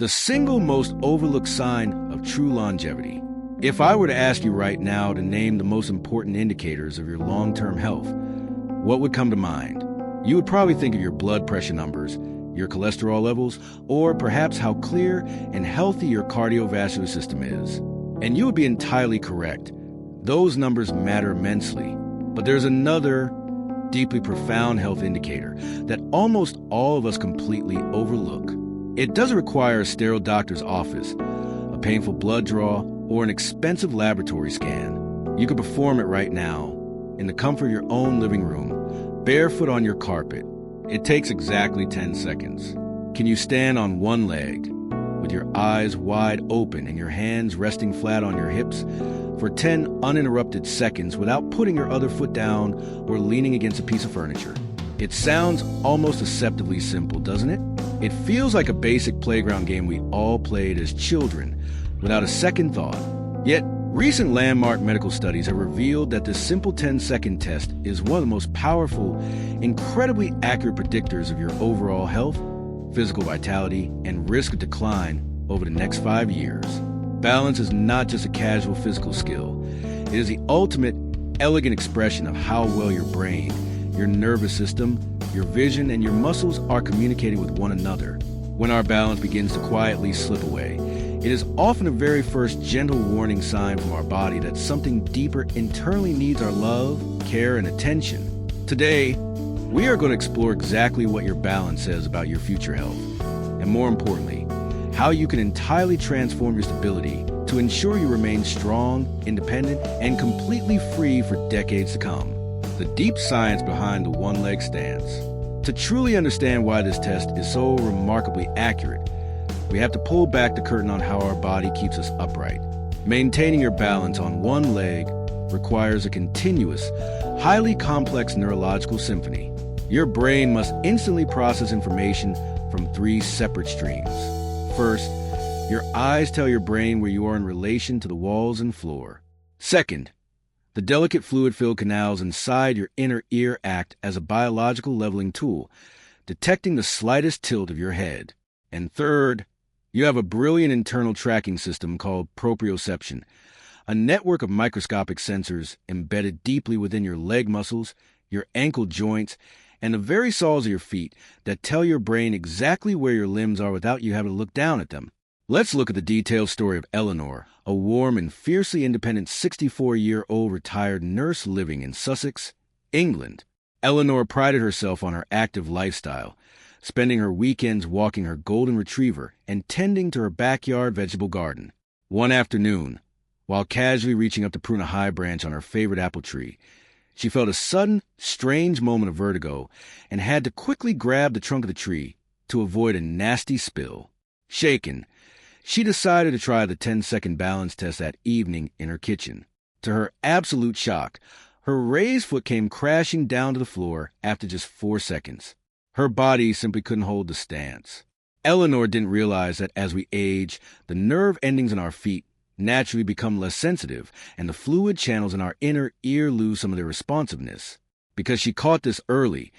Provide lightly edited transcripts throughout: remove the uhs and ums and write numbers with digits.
the single most overlooked sign of true longevity. If I were to ask you right now to name the most important indicators of your long-term health, what would come to mind? You would probably think of your blood pressure numbers, your cholesterol levels, or perhaps how clear and healthy your cardiovascular system is. And you would be entirely correct. Those numbers matter immensely. But there's another deeply profound health indicator that almost all of us completely overlook. It doesn't require a sterile doctor's office, a painful blood draw, or an expensive laboratory scan. You can perform it right now, in the comfort of your own living room, barefoot on your carpet. It takes exactly 10 seconds. Can you stand on one leg, with your eyes wide open and your hands resting flat on your hips, for 10 uninterrupted seconds without putting your other foot down or leaning against a piece of furniture? It sounds almost deceptively simple, doesn't it? It feels like a basic playground game we all played as children, without a second thought. Yet, recent landmark medical studies have revealed that this simple 10-second test is one of the most powerful, incredibly accurate predictors of your overall health, physical vitality, and risk of decline over the next 5 years. Balance is not just a casual physical skill. It is the ultimate, elegant expression of how well your brain, your nervous system, your vision, and your muscles are communicating with one another. When our balance begins to quietly slip away, it is often the very first gentle warning sign from our body that something deeper internally needs our love, care, and attention. Today, we are going to explore exactly what your balance says about your future health, and more importantly, how you can entirely transform your stability to ensure you remain strong, independent, and completely free for decades to come. The deep science behind the one-leg stance. To truly understand why this test is so remarkably accurate, we have to pull back the curtain on how our body keeps us upright. Maintaining your balance on one leg requires a continuous, highly complex neurological symphony. Your brain must instantly process information from 3 separate streams. First, your eyes tell your brain where you are in relation to the walls and floor. Second, the delicate fluid-filled canals inside your inner ear act as a biological leveling tool, detecting the slightest tilt of your head. And third, you have a brilliant internal tracking system called proprioception, a network of microscopic sensors embedded deeply within your leg muscles, your ankle joints, and the very soles of your feet that tell your brain exactly where your limbs are without you having to look down at them. Let's look at the detailed story of Eleanor, a warm and fiercely independent 64-year-old retired nurse living in Sussex, England. Eleanor prided herself on her active lifestyle, spending her weekends walking her golden retriever and tending to her backyard vegetable garden. One afternoon, while casually reaching up to prune a high branch on her favorite apple tree, she felt a sudden, strange moment of vertigo and had to quickly grab the trunk of the tree to avoid a nasty spill. Shaken, she decided to try the 10-second balance test that evening in her kitchen. To her absolute shock, her raised foot came crashing down to the floor after just 4 seconds. Her body simply couldn't hold the stance. Eleanor didn't realize that as we age, the nerve endings in our feet naturally become less sensitive, and the fluid channels in our inner ear lose some of their responsiveness. Because she caught this early,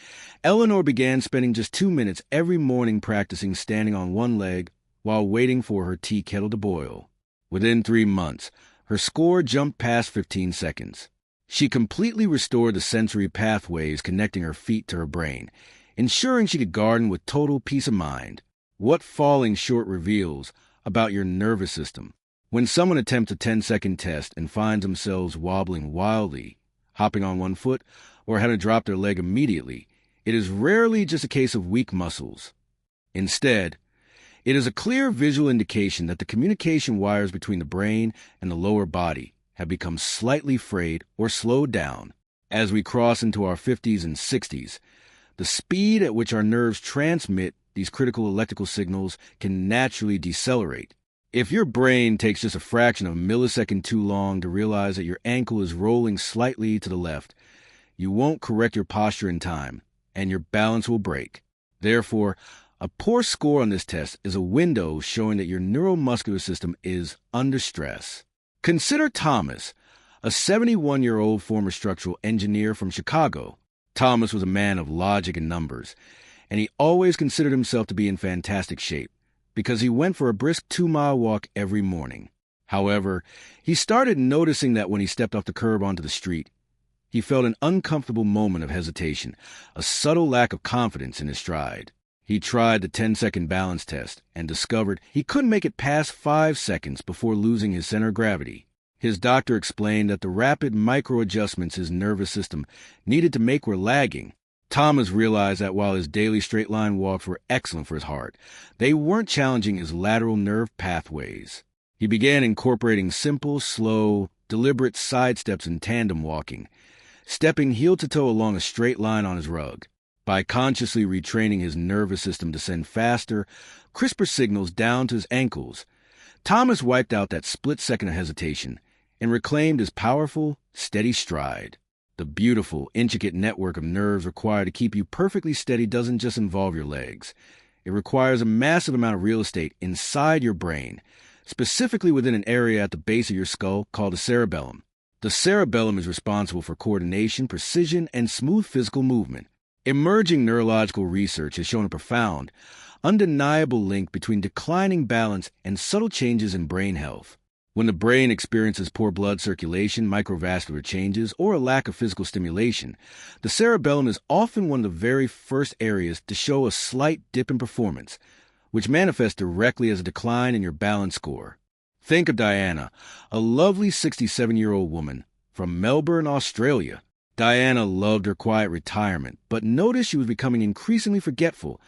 Eleanor began spending just 2 minutes every morning practicing standing on one leg while waiting for her tea kettle to boil. Within 3 months, her score jumped past 15 seconds. She completely restored the sensory pathways connecting her feet to her brain, ensuring she could garden with total peace of mind. What falling short reveals about your nervous system. When someone attempts a 10-second test and finds themselves wobbling wildly, hopping on one foot, or having to drop their leg immediately, it is rarely just a case of weak muscles. Instead, it is a clear visual indication that the communication wires between the brain and the lower body have become slightly frayed or slowed down. As we cross into our 50s and 60s, the speed at which our nerves transmit these critical electrical signals can naturally decelerate. If your brain takes just a fraction of a millisecond too long to realize that your ankle is rolling slightly to the left, you won't correct your posture in time, and your balance will break. Therefore, a poor score on this test is a window showing that your neuromuscular system is under stress. Consider Thomas, a 71-year-old former structural engineer from Chicago. Thomas was a man of logic and numbers, and he always considered himself to be in fantastic shape. because he went for a brisk 2-mile walk every morning. However, he started noticing that when he stepped off the curb onto the street, he felt an uncomfortable moment of hesitation, a subtle lack of confidence in his stride. He tried the 10-second balance test and discovered he couldn't make it past 5 seconds before losing his center of gravity. His doctor explained that the rapid micro-adjustments his nervous system needed to make were lagging. Thomas realized that while his daily straight-line walks were excellent for his heart, they weren't challenging his lateral nerve pathways. He began incorporating simple, slow, deliberate side steps in tandem walking, stepping heel-to-toe along a straight line on his rug. By consciously retraining his nervous system to send faster, crisper signals down to his ankles, Thomas wiped out that split second of hesitation and reclaimed his powerful, steady stride. The beautiful, intricate network of nerves required to keep you perfectly steady doesn't just involve your legs. It requires a massive amount of real estate inside your brain, specifically within an area at the base of your skull called the cerebellum. The cerebellum is responsible for coordination, precision, and smooth physical movement. Emerging neurological research has shown a profound, undeniable link between declining balance and subtle changes in brain health. When the brain experiences poor blood circulation, microvascular changes, or a lack of physical stimulation, the cerebellum is often one of the very first areas to show a slight dip in performance, which manifests directly as a decline in your balance score. Think of Diana, a lovely 67-year-old woman from Melbourne, Australia. Diana loved her quiet retirement, but noticed she was becoming increasingly forgetful,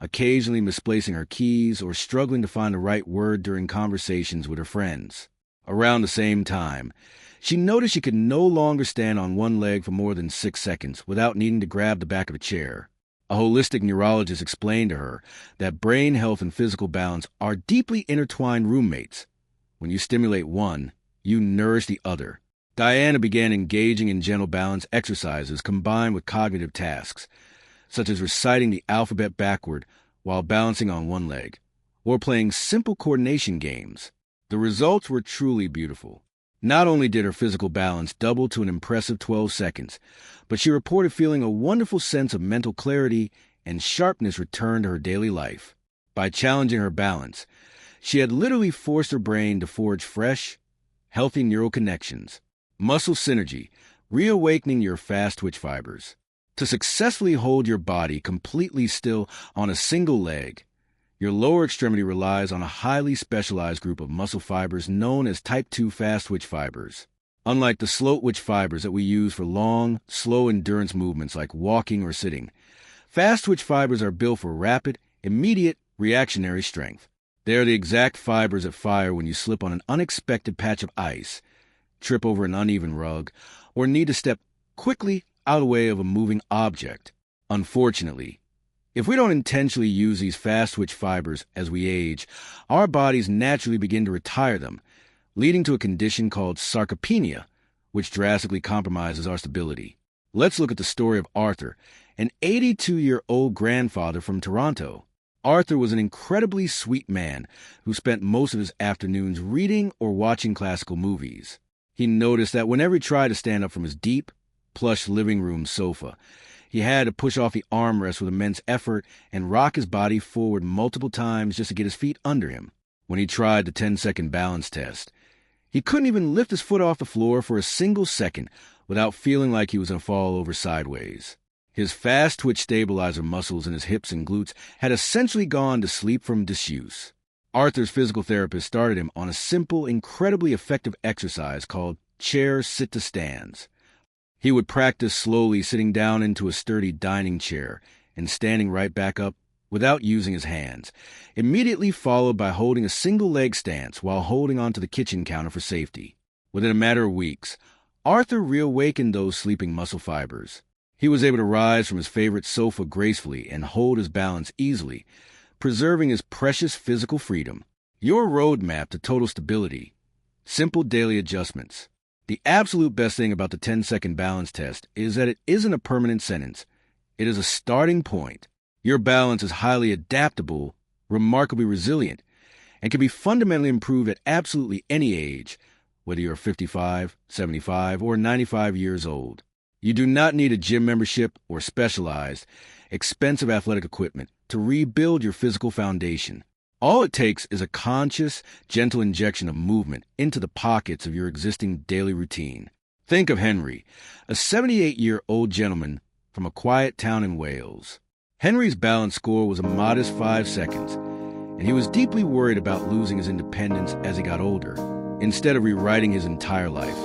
occasionally misplacing her keys or struggling to find the right word during conversations with her friends. Around the same time, she noticed she could no longer stand on one leg for more than 6 seconds without needing to grab the back of a chair. A holistic neurologist explained to her that brain health and physical balance are deeply intertwined roommates. When you stimulate one, you nourish the other. Diana began engaging in gentle balance exercises combined with cognitive tasks, such as reciting the alphabet backward while balancing on one leg, or playing simple coordination games. The results were truly beautiful. Not only did her physical balance double to an impressive 12 seconds, but she reported feeling a wonderful sense of mental clarity and sharpness return to her daily life. By challenging her balance, she had literally forced her brain to forge fresh, healthy neural connections. Muscle synergy, reawakening your fast twitch fibers. To successfully hold your body completely still on a single leg, your lower extremity relies on a highly specialized group of muscle fibers known as type 2 fast twitch fibers. Unlike the slow twitch fibers that we use for long, slow endurance movements like walking or sitting, fast twitch fibers are built for rapid, immediate, reactionary strength. They are the exact fibers that fire when you slip on an unexpected patch of ice, trip over an uneven rug, or need to step quickly out of the way of a moving object. Unfortunately, if we don't intentionally use these fast twitch fibers as we age, our bodies naturally begin to retire them, leading to a condition called sarcopenia, which drastically compromises our stability. Let's look at the story of Arthur, an 82-year-old grandfather from Toronto. Arthur was an incredibly sweet man who spent most of his afternoons reading or watching classical movies. He noticed that whenever he tried to stand up from his deep, plush living room sofa, he had to push off the armrest with immense effort and rock his body forward multiple times just to get his feet under him. When he tried the 10-second balance test, he couldn't even lift his foot off the floor for a single second without feeling like he was going to fall over sideways. His fast twitch stabilizer muscles in his hips and glutes had essentially gone to sleep from disuse. Arthur's physical therapist started him on a simple, incredibly effective exercise called chair sit-to-stands. He would practice slowly sitting down into a sturdy dining chair and standing right back up without using his hands, immediately followed by holding a single leg stance while holding onto the kitchen counter for safety. Within a matter of weeks, Arthur reawakened those sleeping muscle fibers. He was able to rise from his favorite sofa gracefully and hold his balance easily, preserving his precious physical freedom. Your roadmap to total stability. Simple daily adjustments. The absolute best thing about the 10-second balance test is that it isn't a permanent sentence. It is a starting point. Your balance is highly adaptable, remarkably resilient, and can be fundamentally improved at absolutely any age, whether you're 55, 75, or 95 years old. You do not need a gym membership or specialized, expensive athletic equipment to rebuild your physical foundation. All it takes is a conscious, gentle injection of movement into the pockets of your existing daily routine. Think of Henry, a 78-year-old gentleman from a quiet town in Wales. Henry's balance score was a modest 5 seconds, and he was deeply worried about losing his independence as he got older. Instead of rewriting his entire life,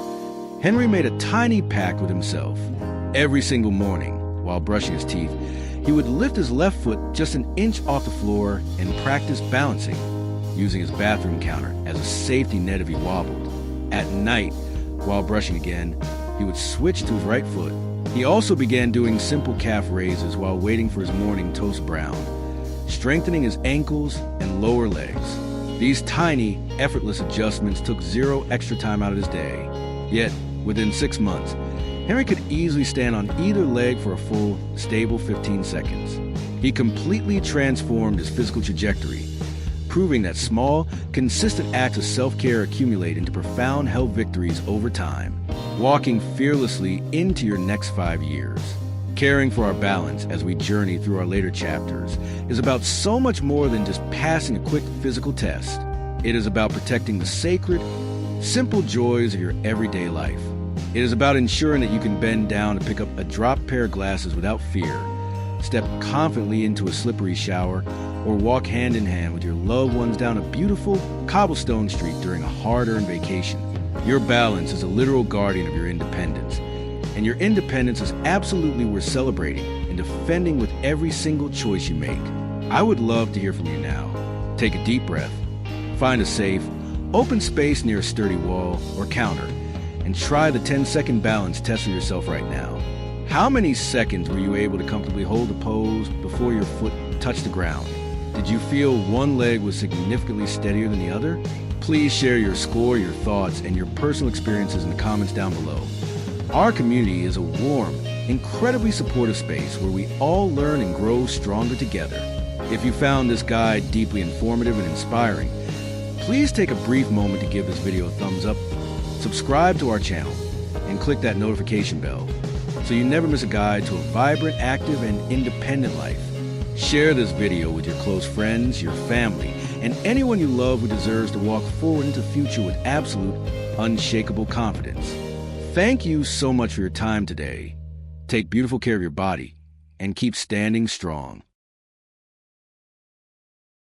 Henry made a tiny pact with himself. Every single morning, while brushing his teeth, he would lift his left foot just an inch off the floor and practice balancing, using his bathroom counter as a safety net if he wobbled. At night, while brushing again, he would switch to his right foot. He also began doing simple calf raises while waiting for his morning toast brown, strengthening his ankles and lower legs. These tiny, effortless adjustments took zero extra time out of his day. Yet, within 6 months, Henry could easily stand on either leg for a full, stable 15 seconds. He completely transformed his physical trajectory, proving that small, consistent acts of self-care accumulate into profound health victories over time, walking fearlessly into your next 5 years. Caring for our balance as we journey through our later chapters is about so much more than just passing a quick physical test. It is about protecting the sacred, simple joys of your everyday life. It is about ensuring that you can bend down to pick up a dropped pair of glasses without fear, step confidently into a slippery shower, or walk hand in hand with your loved ones down a beautiful cobblestone street during a hard-earned vacation. Your balance is a literal guardian of your independence, and your independence is absolutely worth celebrating and defending with every single choice you make. I would love to hear from you now. Take a deep breath, find a safe, open space near a sturdy wall or counter, and try the 10-second balance test for yourself right now. How many seconds were you able to comfortably hold the pose before your foot touched the ground? Did you feel one leg was significantly steadier than the other? Please share your score, your thoughts, and your personal experiences in the comments down below. Our community is a warm, incredibly supportive space where we all learn and grow stronger together. If you found this guide deeply informative and inspiring, please take a brief moment to give this video a thumbs up, subscribe to our channel, and click that notification bell so you never miss a guide to a vibrant, active, and independent life. Share this video with your close friends, your family, and anyone you love who deserves to walk forward into the future with absolute, unshakable confidence. Thank you so much for your time today. Take beautiful care of your body and keep standing strong.